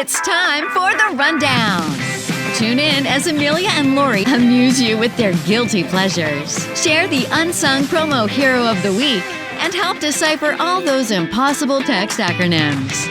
It's time for the rundown. Tune in as Amelia and Lori amuse you with their guilty pleasures, share the unsung promo hero of the week, and help decipher all those impossible text acronyms.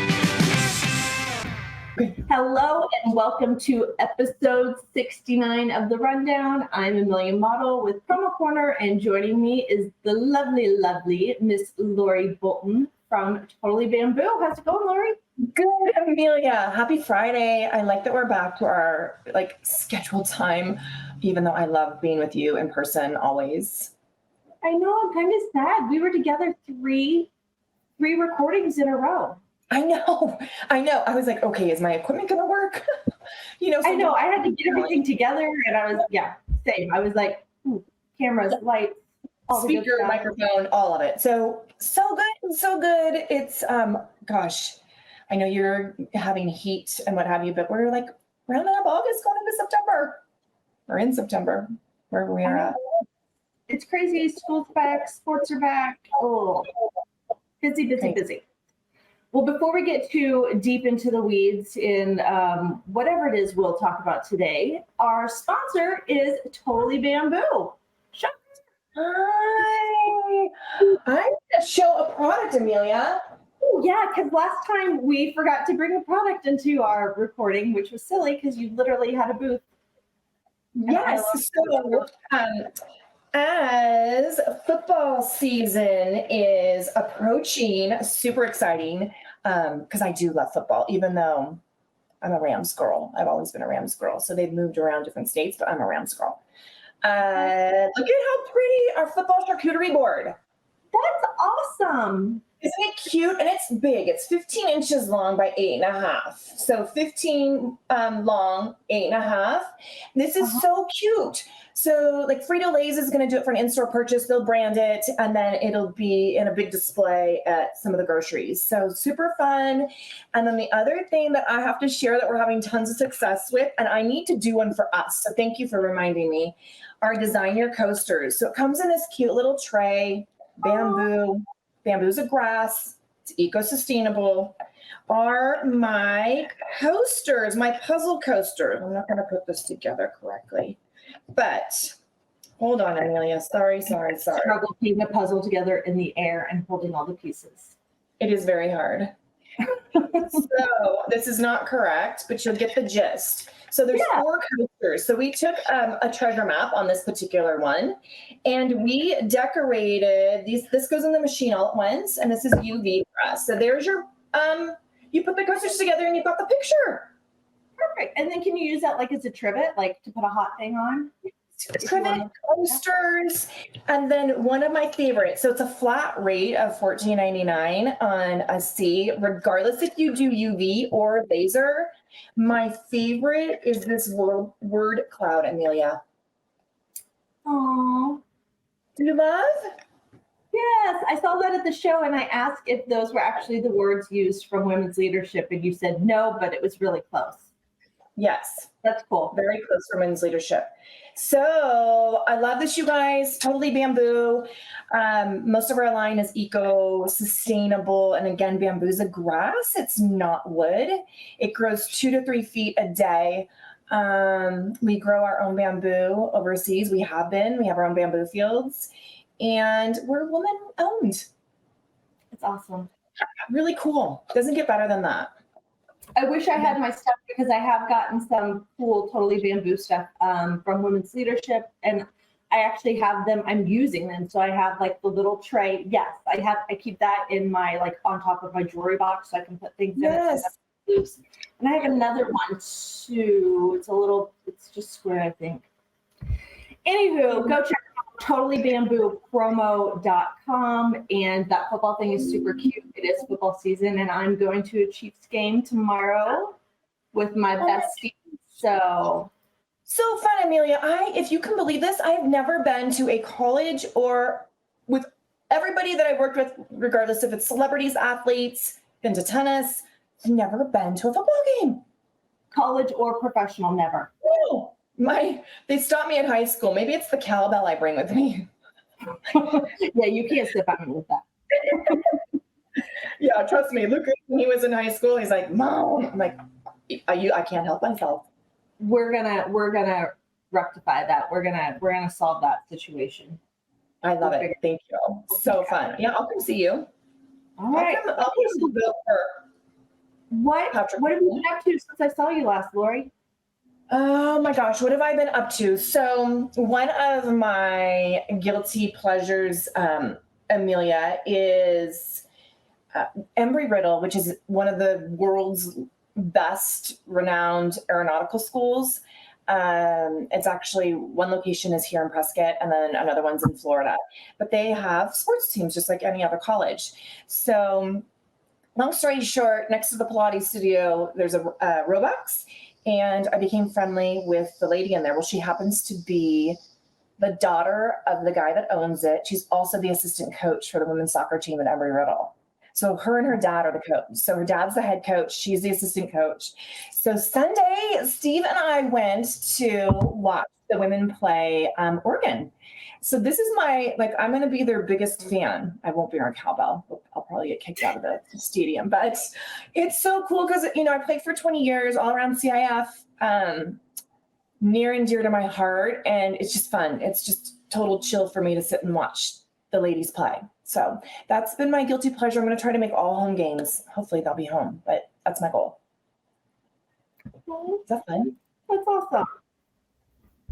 Hello and welcome to episode 69 of the Rundown. I'm Amelia Madl with PROMOCORNER, and joining me is the lovely Miss Lori Bolton from Totally Bamboo. How's it going, Lori? Good, Amelia. Happy Friday. I like that we're back to our scheduled time, even though I love being with you in person always. I know, I'm kind of sad. We were together three recordings in a row. I know. I was like, okay, is my equipment going to work? I know. I had to get everything together, and I was, same. I was like, cameras, lights, all speaker, microphone, all of it. So good. It's, gosh, I know you're having heat and what have you, but we're like rounding up August, going into September. We're in September, wherever we are at. It's crazy. School's back. Sports are back. Oh, busy. Well, before we get too deep into the weeds in whatever it is we'll talk about today, our sponsor is Totally Bamboo. Hi. I'm going to show a product, Amelia. Oh, yeah, because last time we forgot to bring a product into our recording, which was silly because you literally had a booth. Yes. So, as football season is approaching, super exciting, because I do love football, even though I'm a Rams girl. I've always been a Rams girl. So they've moved around different states, but I'm a Rams girl. Look at how pretty our football charcuterie board. That's awesome. Isn't it cute? And it's big. It's 15 inches long by 8.5. So 15 long, 8.5. This is so cute. So Frito-Lay's is going to do it for an in-store purchase. They'll brand it, and then it'll be in a big display at some of the groceries. So super fun. And then the other thing that I have to share that we're having tons of success with, and I need to do one for us, so thank you for reminding me, are Design Your Coasters. So it comes in this cute little tray, bamboo. Bamboo's a grass. It's eco-sustainable. Are my coasters, my puzzle coasters. I'm not going to put this together correctly. But hold on, Amelia. Sorry. Struggle putting the puzzle together in the air and holding all the pieces. It is very hard. So this is not correct, but you'll get the gist. So there's 4 coasters. So we took a treasure map on this particular one, and we decorated these. This goes in the machine all at once, and this is UV press. So there's your, you put the coasters together and you've got the picture. Perfect. And then can you use that as a trivet, to put a hot thing on? Trivet, coasters, and then one of my favorites. So it's a flat rate of $14.99 on a C, regardless if you do UV or laser. My favorite is this word cloud, Amelia. Aww. Do you love? Yes, I saw that at the show, and I asked if those were actually the words used from women's leadership, and you said no, but it was really close. Yes. That's cool. Very close for women's leadership. So I love this, you guys. Totally Bamboo. Most of our line is eco-sustainable. And again, bamboo's a grass. It's not wood. It grows 2 to 3 feet a day. We grow our own bamboo overseas. We have our own bamboo fields. And we're woman-owned. It's awesome. Really cool. Doesn't get better than that. I wish I had my stuff because I have gotten some cool Totally Bamboo stuff from Women's Leadership, and I actually have them. I'm using them, so I have the little tray. Yes, I keep that in my on top of my jewelry box, so I can put things in it. And I have another one too. It's just square, I think. Anywho, go check out TotallyBambooPromo.com, and that football thing is super cute. It is football season, and I'm going to a Chiefs game tomorrow with my bestie. So fun, Amelia. If you can believe this, I've never been to a college or with everybody that I've worked with, regardless if it's celebrities, athletes, been to tennis, I've never been to a football game. College or professional, never. No. They stopped me at high school. Maybe it's the cowbell I bring with me. Yeah, you can't sit by me with that. Yeah, trust me. Luke, when he was in high school, he's like, Mom. I'm like, I can't help myself. We're gonna rectify that. We're gonna solve that situation. I love it. Thank you. So fun. Yeah, I'll come see you. All right. I'll come vote for What Patrick. have you been up to since I saw you last, Lori? Oh my gosh, what have I been up to? So one of my guilty pleasures, Amelia, is Embry-Riddle, which is one of the world's best renowned aeronautical schools. It's actually, one location is here in Prescott and then another one's in Florida, but they have sports teams just like any other college. So long story short, next to the Pilates studio, there's a Robux, and I became friendly with the lady in there. Well, she happens to be the daughter of the guy that owns it. She's also the assistant coach for the women's soccer team at Embry-Riddle. So her and her dad are the coach. So her dad's the head coach. She's the assistant coach. So Sunday, Steve and I went to watch the women play Oregon. So this is I'm going to be their biggest fan. I won't be on cowbell. I'll probably get kicked out of the stadium, but it's so cool because, I played for 20 years all around CIF, near and dear to my heart. And it's just fun. It's just total chill for me to sit and watch the ladies play. So that's been my guilty pleasure. I'm going to try to make all home games. Hopefully they'll be home, but that's my goal. Is that fun? That's awesome.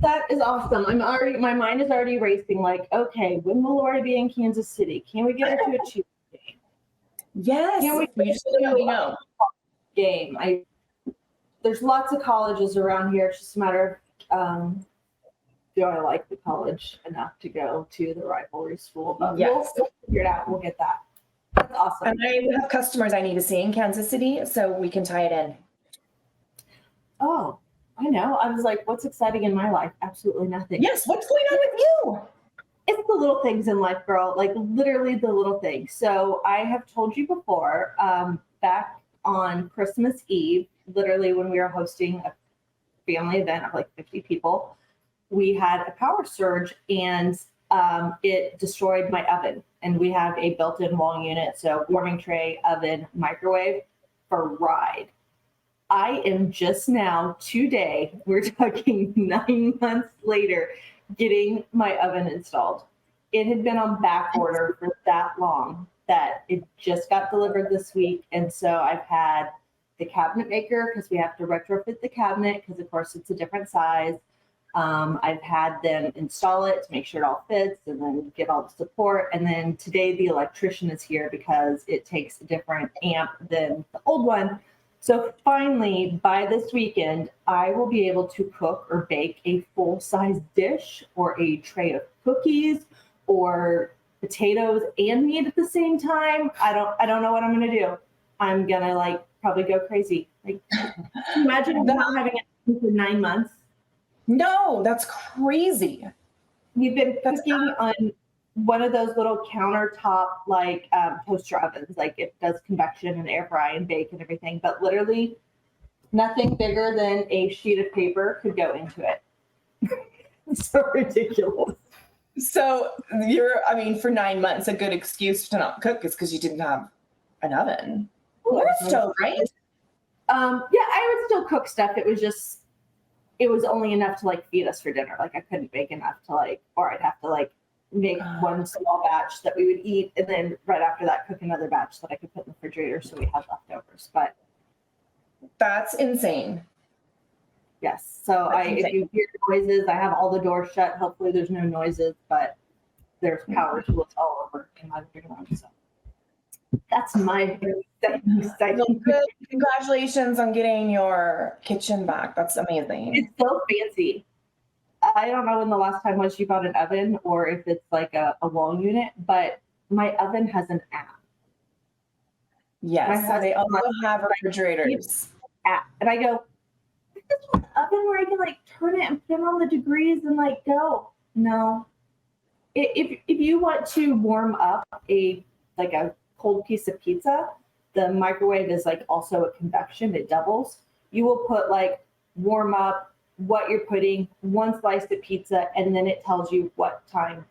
That is awesome. My mind is already racing. Like, okay, when will Lori be in Kansas City? Can we get her to a Chiefs game? Yes. Can we You just let me know. Game. There's lots of colleges around here. It's just a matter of do I like the college enough to go to the rivalry school? But yes. We'll figure it out. We'll get that. That's awesome. And I have customers I need to see in Kansas City, so we can tie it in. Oh, I know. I was like, what's exciting in my life? Absolutely nothing. Yes. What's going on with you? It's the little things in life, girl. Like literally the little things. So I have told you before, back on Christmas Eve, literally when we were hosting a family event of like 50 people, we had a power surge and it destroyed my oven. And we have a built-in wall unit, so warming tray, oven, microwave for ride. I am just now, today, we're talking 9 months later, getting my oven installed. It had been on back order for that long that it just got delivered this week. And so I've had the cabinet maker, because we have to retrofit the cabinet, because of course it's a different size. I've had them install it to make sure it all fits and then get all the support. And then today the electrician is here because it takes a different amp than the old one. So finally, by this weekend, I will be able to cook or bake a full-size dish or a tray of cookies or potatoes and meat at the same time. I don't know what I'm going to do. I'm going to probably go crazy. Imagine not having it for 9 months. No, that's crazy. We've been cooking on one of those little countertop toaster ovens. It does convection and air fry and bake and everything, but literally nothing bigger than a sheet of paper could go into it. It's so ridiculous. So for 9 months, a good excuse to not cook is because you didn't have an oven or a stove, right? Yeah, I would still cook stuff. It was only enough to feed us for dinner. I couldn't bake enough to or I'd have to make one small batch that we would eat, and then right after that cook another batch that I could put in the refrigerator so we had leftovers. But that's insane. Yes. So if you hear noises, I have all the doors shut. Hopefully there's no noises, but there's power tools all over in my living room. So that's my exciting. Good. Congratulations on getting your kitchen back. That's amazing. It's so fancy. I don't know when the last time was you bought an oven or if it's a wall unit, but my oven has an app. Yes, they also have refrigerators. App. And I go, is this an oven where I can turn it and put on the degrees and go? No. If you want to warm up a cold piece of pizza, the microwave is also a convection. It doubles. You will put warm up, what you're putting, one slice of pizza, and then it tells you what time.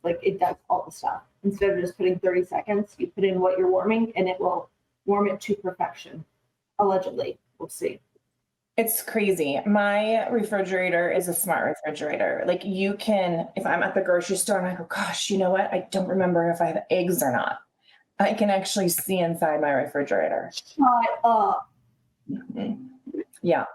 It does all the stuff. Instead of just putting 30 seconds, you put in what you're warming and it will warm it to perfection, allegedly. we'll see. It's crazy. My refrigerator is a smart refrigerator. Like you can, if I'm at the grocery store and I go, gosh, you know what? I don't remember if I have eggs or not. I can actually see inside my refrigerator. Shut up. Mm-hmm. Yeah.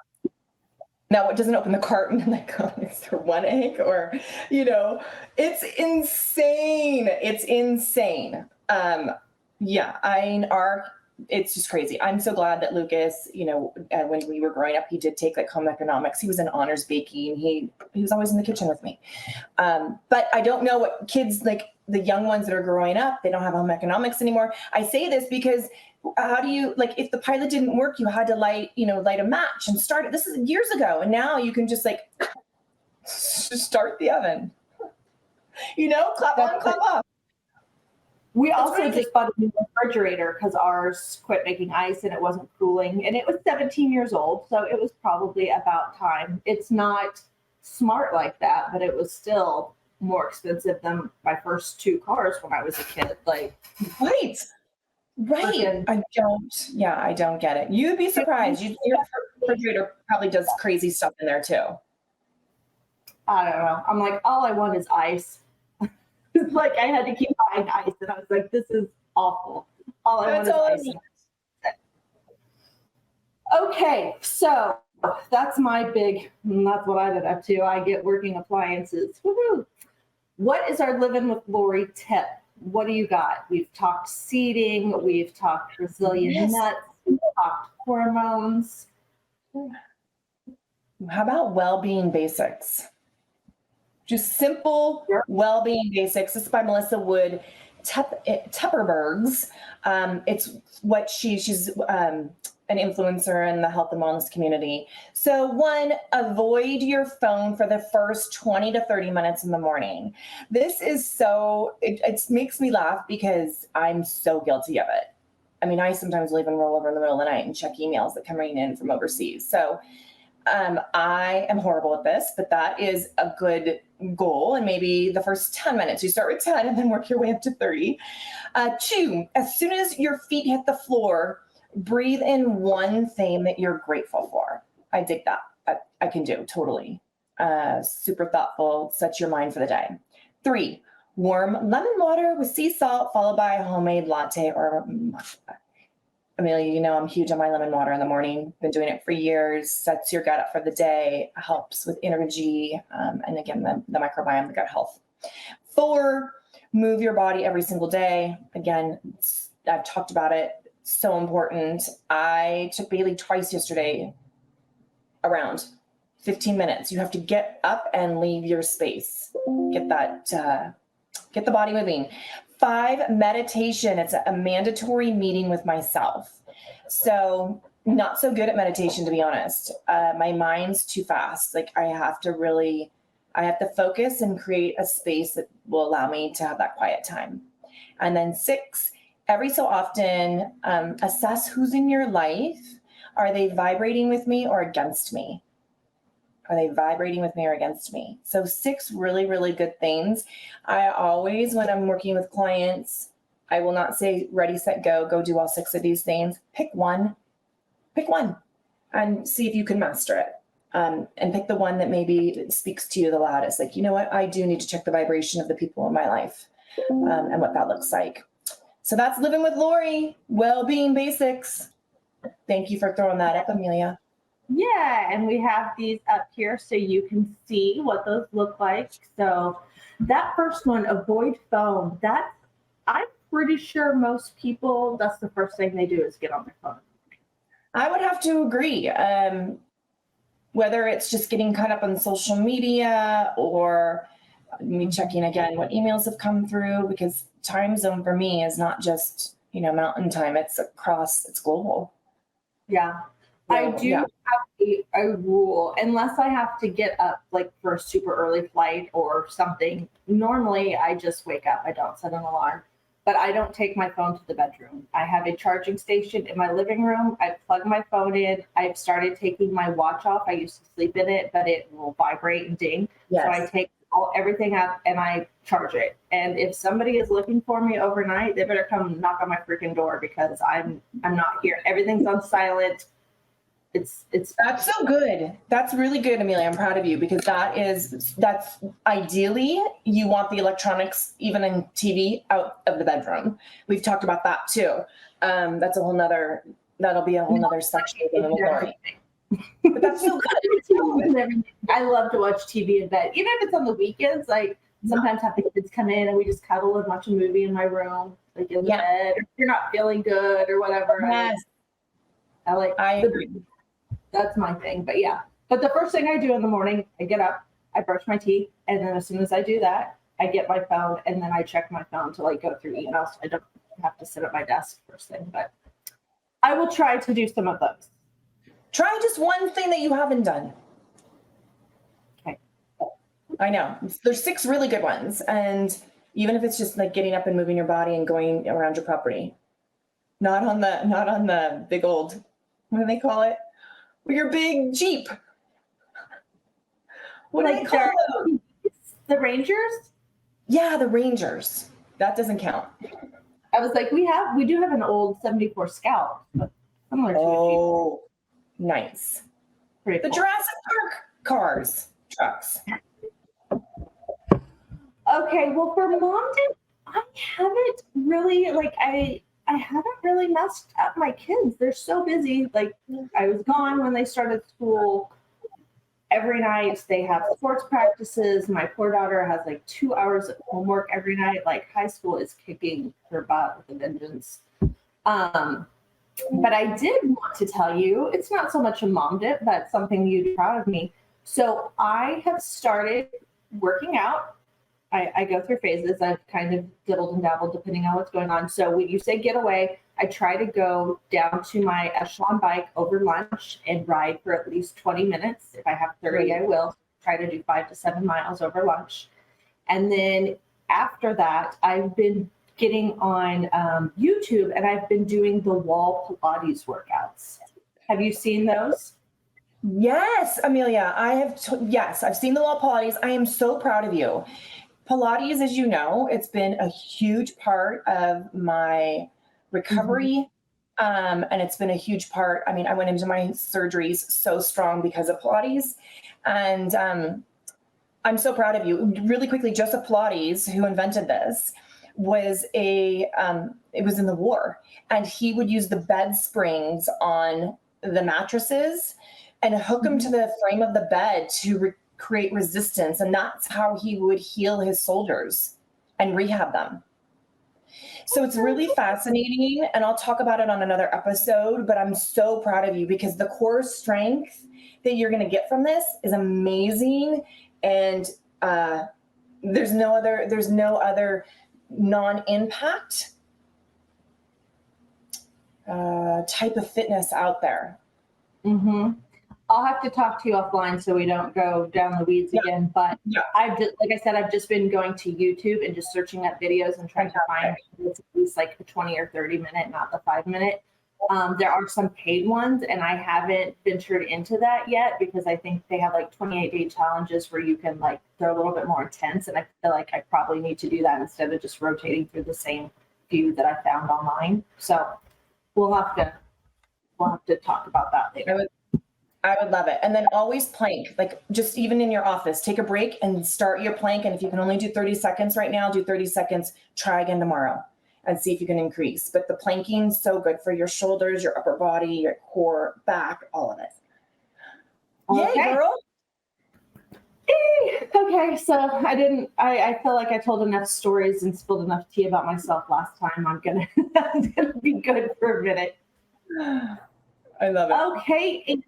Now it doesn't open the carton and like, oh, is there one egg? Or, it's insane. It's insane. It's just crazy. I'm so glad that Lucas, when we were growing up, he did take like home economics. He was in honors baking. He was always in the kitchen with me. But I don't know what kids, like the young ones that are growing up, they don't have home economics anymore. I say this because how do you, like, if the pilot didn't work, you had to light a match and start it. This is years ago. And now you can just like start the oven, clap on, clap off. We also just bought a new refrigerator because ours quit making ice and it wasn't cooling. And it was 17 years old, so it was probably about time. It's not smart like that, but it was still more expensive than my first 2 cars when I was a kid. Like, right. I don't get it. You'd be surprised. Your refrigerator probably does crazy stuff in there too. I don't know. I'm like, all I want is ice. Like I had to keep buying ice, and I was like, "This is awful." All I want is ice. Okay, so that's my big. That's what I've been up to. I get working appliances. Woohoo! What is our living with Lori tip? What do you got? We've talked seeding. We've talked Brazilian nuts. We've talked hormones. How about well-being basics? Just simple well-being basics. This is by Melissa Wood Tepperbergs. It's what she's an influencer in the health and wellness community. So 1, avoid your phone for the first 20 to 30 minutes in the morning. This is it makes me laugh because I'm so guilty of it. I mean, I sometimes will even roll over in the middle of the night and check emails that come in from overseas. So I am horrible at this, but that is a good goal. And maybe the first 10 minutes, you start with 10 and then work your way up to 30. 2, as soon as your feet hit the floor, breathe in one thing that you're grateful for. I dig that. I can do totally. Super thoughtful, sets your mind for the day. 3, warm lemon water with sea salt, followed by a homemade latte or Amelia, I'm huge on my lemon water in the morning. Been doing it for years. Sets your gut up for the day, helps with energy, and again, the microbiome, the gut health. 4, move your body every single day. Again, I've talked about it. So important. I took Bailey twice yesterday, around 15 minutes. You have to get up and leave your space. Get the body moving. 5, meditation. It's a mandatory meeting with myself. So not so good at meditation, to be honest. My mind's too fast. Like I have to focus and create a space that will allow me to have that quiet time. And then 6, every so often, assess who's in your life. Are they vibrating with me or against me? Are they vibrating with me or against me? So 6 really, really good things. I always, when I'm working with clients, I will not say ready, set, go do all 6 of these things. Pick one and see if you can master it. And pick the one that maybe speaks to you the loudest. Like, you know what? I do need to check the vibration of the people in my life and what that looks like. So that's Living with Lori, well-being basics. Thank you for throwing that up, Amelia. Yeah, and we have these up here so you can see what those look like. So that first one, avoid phone, I'm pretty sure most people, that's the first thing they do is get on their phone. I would have to agree. Whether it's just getting caught up on social media or me checking again what emails have come through, because time zone for me is not just, mountain time, it's global. Yeah. I do have a rule, unless I have to get up like for a super early flight or something. Normally I just wake up. I don't set an alarm, but I don't take my phone to the bedroom. I have a charging station in my living room. I plug my phone in. I've started taking my watch off. I used to sleep in it, but it will vibrate and ding. Yes. So I take everything up and I charge it. And if somebody is looking for me overnight, they better come knock on my freaking door because I'm not here. Everything's on silent. It's That's so good. That's really good, Amelia. I'm proud of you because that's ideally you want the electronics, even in TV, out of the bedroom. We've talked about that too. That's that'll be a whole nother section of the story. But that's so good. I love to watch TV in bed, even if it's on the weekends. Like sometimes have the kids come in and we just cuddle and watch a movie in my room, like in the bed. If you're not feeling good or whatever. Yes. I agree. That's my thing. But yeah. But the first thing I do in the morning, I get up, I brush my teeth, and then as soon as I do that, I get my phone and then I check my phone to like go through emails. So I don't have to sit at my desk first thing. But I will try to do some of those. Try just one thing that you haven't done. Okay. I know. There's 6 really good ones. And even if it's just like getting up and moving your body and going around your property. Not on the big old, what do they call it? Your big Jeep. What do they call them? The Rangers? Yeah, the Rangers. That doesn't count. I was like, we do have an old 74 Scout, but similar to a Jeep. Nice. Pretty the cool. Jurassic Park trucks. Okay, well for Mom Day, I haven't really I haven't really messed up my kids. They're so busy. Like I was gone when they started school. Every night they have sports practices. My poor daughter has like 2 hours of homework every night. Like high school is kicking her butt with a vengeance. But I did want to tell you, it's not so much a mom dip, but something you'd be proud of me. So I have started working out. I go through phases. I've kind of diddled and dabbled depending on what's going on. So when you say get away, I try to go down to my Echelon bike over lunch and ride for at least 20 minutes. If I have 30, I will try to do 5 to 7 miles over lunch. And then after that, I've been getting on YouTube and I've been doing the wall Pilates workouts. Have you seen those? Yes, Amelia, yes, I've seen the wall Pilates. I am so proud of you. Pilates, as you know, it's been a huge part of my recovery. And it's been a huge part. I mean, I went into my surgeries so strong because of Pilates. And I'm so proud of you. Really quickly, Joseph Pilates, who invented this, was it was in the war. And he would use the bed springs on the mattresses and hook them to the frame of the bed to create resistance. And that's how he would heal his soldiers and rehab them. So it's really fascinating. And I'll talk about it on another episode, but I'm so proud of you because the core strength that you're going to get from this is amazing. And there's no other non-impact type of fitness out there. Mm-hmm. I'll have to talk to you offline so we don't go down the weeds again. But I've just been going to YouTube and just searching up videos and trying to find at least like a 20 or 30 minute, not the 5 minute. There are some paid ones and I haven't ventured into that yet because I think they have like 28-day challenges where you can they're a little bit more intense. And I feel like I probably need to do that instead of just rotating through the same few that I found online. So we'll have to talk about that later. I would love it. And then always plank, just even in your office, take a break and start your plank. And if you can only do 30 seconds right now, do 30 seconds, try again tomorrow and see if you can increase. But the planking is so good for your shoulders, your upper body, your core, back, all of it. Okay. Yay, girl. Okay, so I feel like I told enough stories and spilled enough tea about myself last time. I'm gonna be good for a minute. I love it. Okay,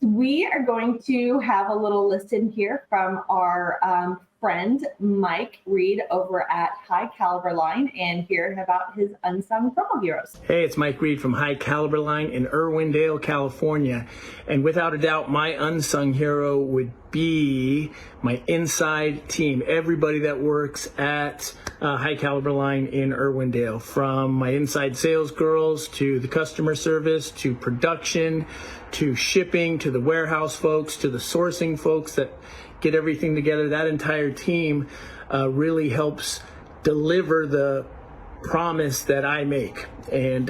we are going to have a little listen here from our friend Mike Reed over at High Caliber Line and hear about his unsung promo heroes. Hey, it's Mike Reed from High Caliber Line in Irwindale, California. And without a doubt, my unsung hero would be my inside team. Everybody that works at High Caliber Line in Irwindale, from my inside sales girls to the customer service to production to shipping to the warehouse folks to the sourcing folks that get everything together. That entire team really helps deliver the promise that I make, and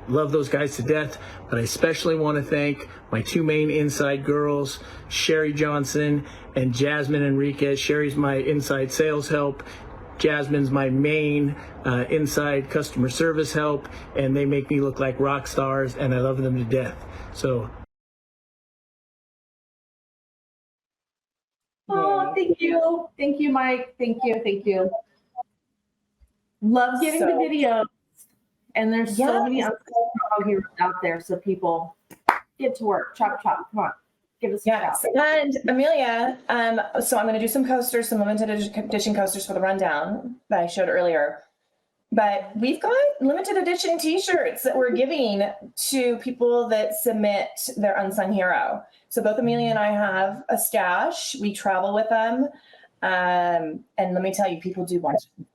love those guys to death. But I especially want to thank my two main inside girls, Sherry Johnson and Jasmine Enriquez. Sherry's my inside sales help. Jasmine's my main inside customer service help, and they make me look like rock stars, and I love them to death. So. Oh, thank you. Thank you, Mike. Thank you. Thank you. Love getting the videos. And there's so many unsung heroes out there. So people get to work. Chop, chop. Come on. Give us a shout. And Amelia, so I'm going to do some coasters, some limited edition coasters for the rundown that I showed earlier. But we've got limited edition t-shirts that we're giving to people that submit their unsung hero. So both Amelia and I have a stash. We travel with them. And let me tell you, people do want it.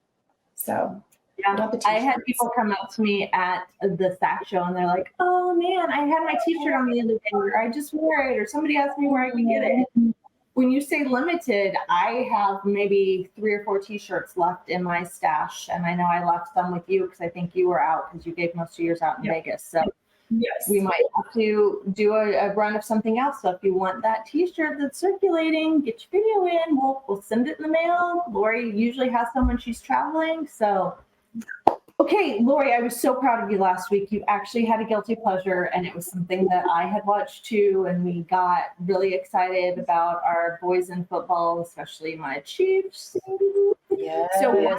So yeah, I had people come up to me at the SAC show and they're like, oh man, I had my t-shirt on the other day, or I just wore it, or somebody asked me where I could get it. When you say limited, I have maybe 3 or 4 t-shirts left in my stash. And I know I left some with you because I think you were out because you gave most of yours out in Vegas. So yes, we might have to do a run of something else. So if you want that t-shirt that's circulating, get your video in. We'll send it in the mail. Lori usually has some when she's traveling. So, okay, Lori, I was so proud of you last week. You actually had a guilty pleasure, and it was something that I had watched too. And we got really excited about our boys in football, especially my Chiefs. yes. So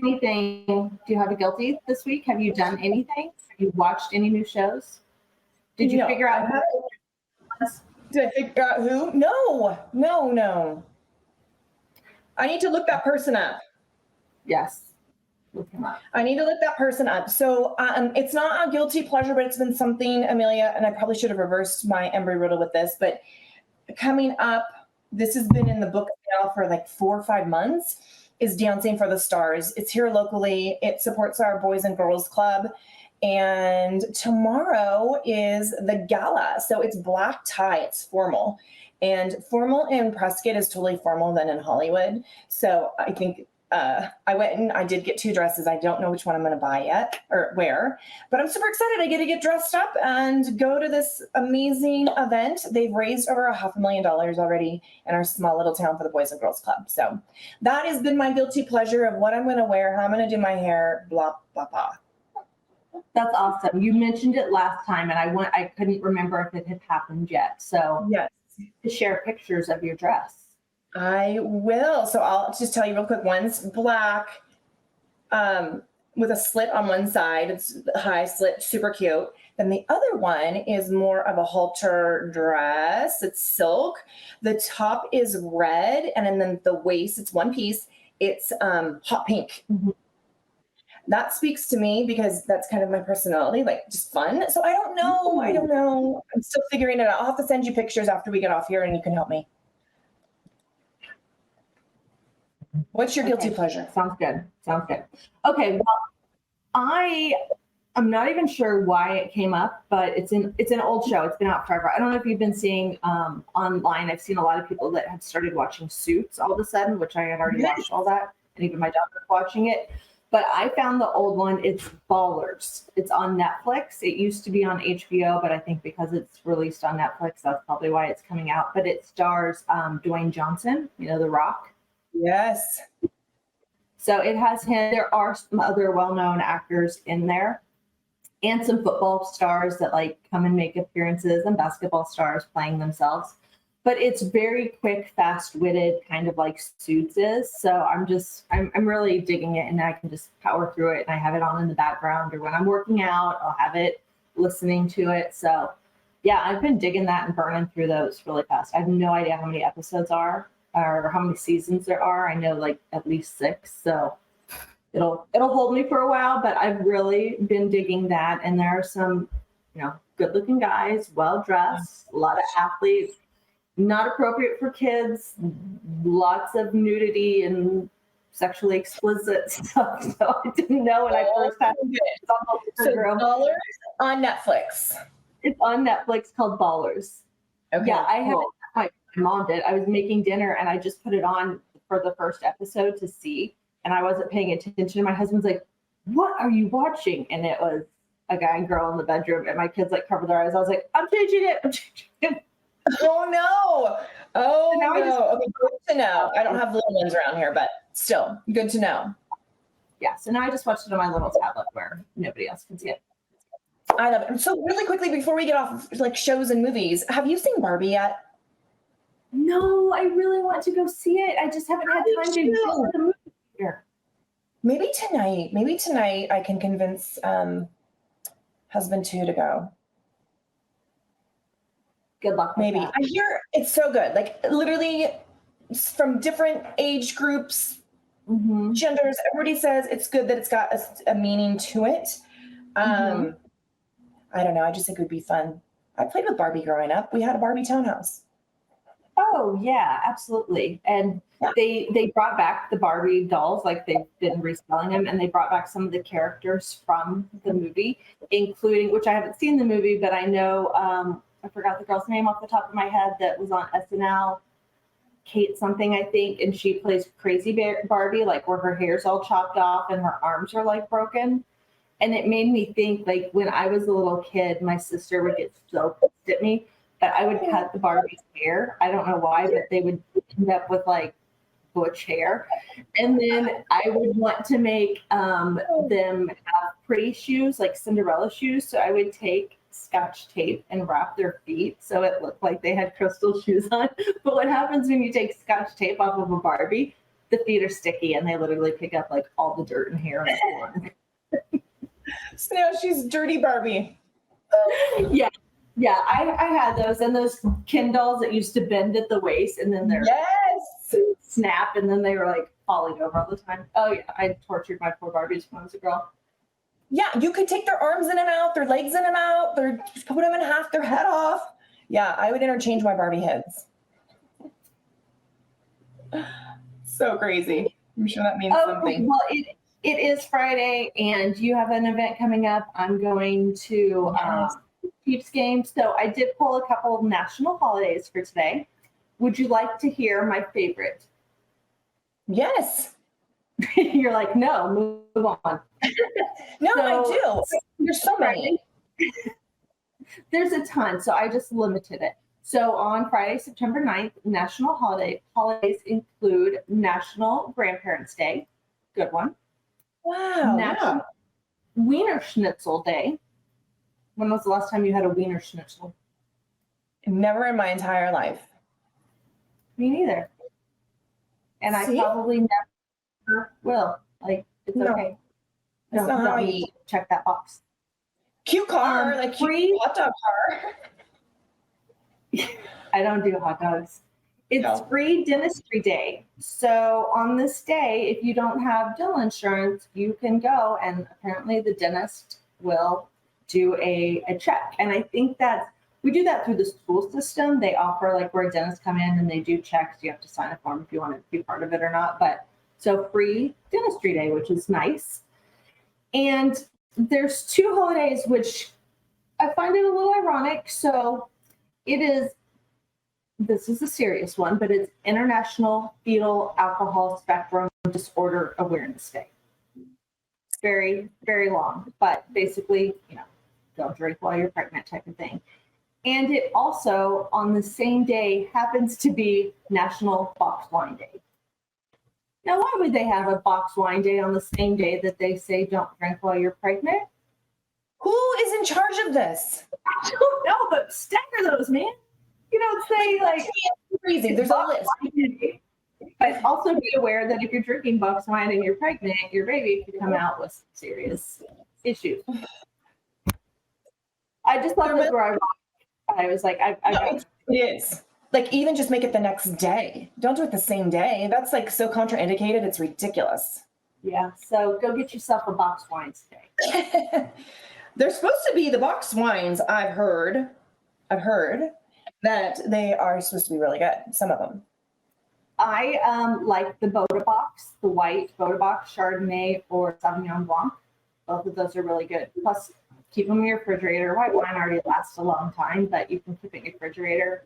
anything, do you have a guilty this week? Have you done anything? Have you watched any new shows? Did you figure out who? Did I figure out who? No. I need to look that person up. Yes. Look him up. I need to look that person up. So it's not a guilty pleasure, but it's been something, Amelia, and I probably should have reversed my embry riddle with this, but coming up, this has been in the book now for like 4 or 5 months, is Dancing for the Stars. It's here locally. It supports our Boys and Girls Club. And tomorrow is the gala. So it's black tie, it's formal. And formal in Prescott is totally formal than in Hollywood. So I think I went and I did get 2 dresses. I don't know which one I'm going to buy yet or wear, but I'm super excited. I get to get dressed up and go to this amazing event. They've raised over $500,000 already in our small little town for the Boys and Girls Club. So that has been my guilty pleasure of what I'm going to wear, how I'm going to do my hair, blah, blah, blah. That's awesome. You mentioned it last time, and I couldn't remember if it had happened yet. So yes, to share pictures of your dress. I will. So I'll just tell you real quick. One's black with a slit on one side. It's high slit, super cute. Then the other one is more of a halter dress. It's silk. The top is red, and then the waist, it's one piece. It's hot pink. Mm-hmm. That speaks to me because that's kind of my personality, like just fun. So I don't know. I'm still figuring it out. I'll have to send you pictures after we get off here and you can help me. What's your guilty pleasure? Sounds good. Okay, well, I'm not even sure why it came up, but it's an old show. It's been out forever. I don't know if you've been seeing online. I've seen a lot of people that have started watching Suits all of a sudden, which I had already watched all that, and even my daughter's watching it. But I found the old one. It's Ballers. It's on Netflix. It used to be on HBO, but I think because it's released on Netflix, that's probably why it's coming out. But it stars Dwayne Johnson, The Rock. Yes. So it has him. There are some other well-known actors in there, and some football stars that come and make appearances, and basketball stars playing themselves. But it's very quick, fast-witted, kind of like Suits is. So I'm really digging it, and I can just power through it, and I have it on in the background, or when I'm working out, I'll have it listening to it. So yeah, I've been digging that and burning through those really fast. I have no idea how many episodes are or how many seasons there are. I know at least 6. So it'll hold me for a while, but I've really been digging that. And there are some, good-looking guys, well-dressed, a lot of athletes. Not appropriate for kids, lots of nudity and sexually explicit stuff. So I didn't know when I first had it. So Ballers on Netflix. It's on Netflix called Ballers. Okay. Yeah, I have. My mom did. I was making dinner and I just put it on for the first episode to see, and I wasn't paying attention. My husband's like, what are you watching? And it was a guy and girl in the bedroom, and my kids like covered their eyes. I was like, I'm changing it. Oh no. Oh So now I just- no. Okay, good to know. I don't have little ones around here, but still good to know. Yeah, so now I just watched it on my little tablet where nobody else can see it. I love it. So really quickly before we get off like shows and movies, have you seen Barbie yet? No, I really want to go see it. I just haven't had time to go to the movie theater. Maybe tonight I can convince husband 2 to go. Good luck with Maybe. that. I hear it's so good. Like literally from different age groups, Mm-hmm. genders, everybody says it's good that it's got a meaning to it. Mhm. I don't know. I just think it would be fun. I played with Barbie growing up. We had a Barbie townhouse. Oh yeah, absolutely. And Yeah. they brought back the Barbie dolls, like they've been reselling them, and they brought back some of the characters from the movie, including, which I haven't seen the movie, but I know I forgot the girl's name off the top of my head that was on SNL, Kate something, I think, and she plays Crazy Barbie, like where her hair's all chopped off and her arms are like broken. And it made me think, like when I was a little kid, my sister would get so pissed at me that I would cut the Barbie's hair. I don't know why, but they would end up with like butch hair. And then I would want to make them have pretty shoes, like Cinderella shoes. So I would take Scotch tape and wrap their feet so it looked like they had crystal shoes on. But what happens when you take Scotch tape off of a Barbie? The feet are sticky and they literally pick up like all the dirt and hair on the floor. So now she's dirty Barbie. Yeah, I had those, and those Ken dolls that used to bend at the waist and then they're Yes. snap and then they were like falling over all the time. Oh yeah, I tortured my poor Barbies when I was a girl. Yeah, you could take their arms in and out, their legs in and out, put them in half, their head off. Yeah, I would interchange my Barbie heads. So crazy. I'm sure that means something. Well, it is Friday, and you have an event coming up. I'm going to Chiefs game, so I did pull a couple of national holidays for today. Would you like to hear my favorite? Yes. You're like, no, move on. No, So- I do. There's so many. There's a ton, so I just limited it. So on Friday, September 9th, national holidays include National Grandparents' Day. Good one. Wow. National Wiener Schnitzel Day. When was the last time you had a Wiener Schnitzel? Yeah. Never in my entire life. Me neither. And I See? probably never will. Like, it's No. okay. That's not how I need eat. to check that box. Cute car, like cute free- hot dog car. I don't do hot dogs. It's No. free dentistry day. So on this day, if you don't have dental insurance, you can go, and apparently the dentist will do a check. And I think we do that through the school system. They offer like where dentists come in and they do checks. You have to sign a form if you want to be part of it or not. But so free dentistry day, which is nice. And there's two holidays, which I find it a little ironic. So this is a serious one, but it's International Fetal Alcohol Spectrum Disorder Awareness Day. It's very, very long, but basically, don't drink while you're pregnant type of thing. And it also, on the same day, happens to be National Box Wine Day. Now, why would they have a box wine day on the same day that they say don't drink while you're pregnant? Who is in charge of this? I don't know, but stagger those, man. You don't say like Crazy. There's a list. But also be aware that if you're drinking box wine and you're pregnant, your baby could come out with serious issues. I just thought those were ironic. I was like, It is. Like even just make it the next day. Don't do it the same day. That's like so contraindicated. It's ridiculous. yeah. So go get yourself a box wine today. They're supposed to be the box wines. I've heard that they are supposed to be really good. Some of them. I like the Boda Box, the white Boda Box Chardonnay or Sauvignon Blanc. Both of those are really good. Plus, keep them in your refrigerator. White wine already lasts a long time, but you can keep it in your refrigerator.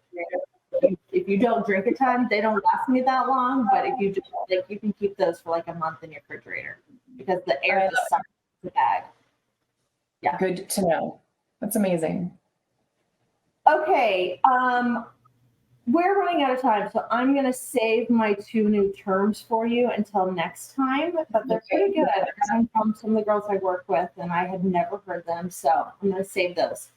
If you don't drink a ton, they don't last me that long. But if you just you can keep those for like a month in your refrigerator because the air just sucks the bag. Yeah. Good to know. That's amazing. Okay, we're running out of time, so I'm going to save my 2 new terms for you until next time, but they're pretty good. They're coming from some of the girls I work with, and I had never heard them, so I'm going to save those.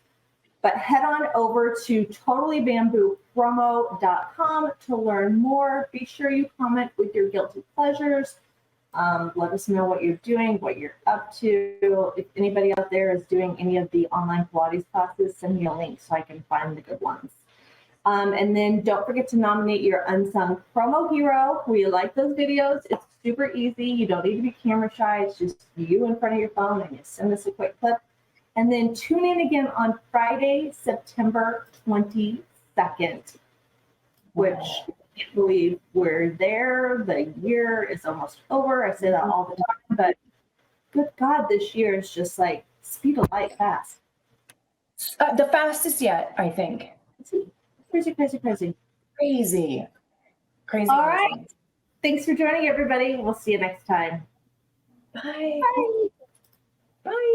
But head on over to totallybamboopromo.com to learn more. Be sure you comment with your guilty pleasures. Let us know what you're doing, what you're up to. If anybody out there is doing any of the online Pilates classes, send me a link so I can find the good ones. And then don't forget to nominate your unsung promo hero. We like those videos. It's super easy. You don't need to be camera shy. It's just you in front of your phone and you send us a quick clip. And then tune in again on Friday, September 22nd, which I can't believe we're there. The year is almost over. I say that all the time, but good God, this year is just like speed of light fast. The fastest yet, I think. Crazy, crazy, crazy. Crazy. Crazy. All right. Thanks for joining, everybody. We'll see you next time. Bye. Bye. Bye.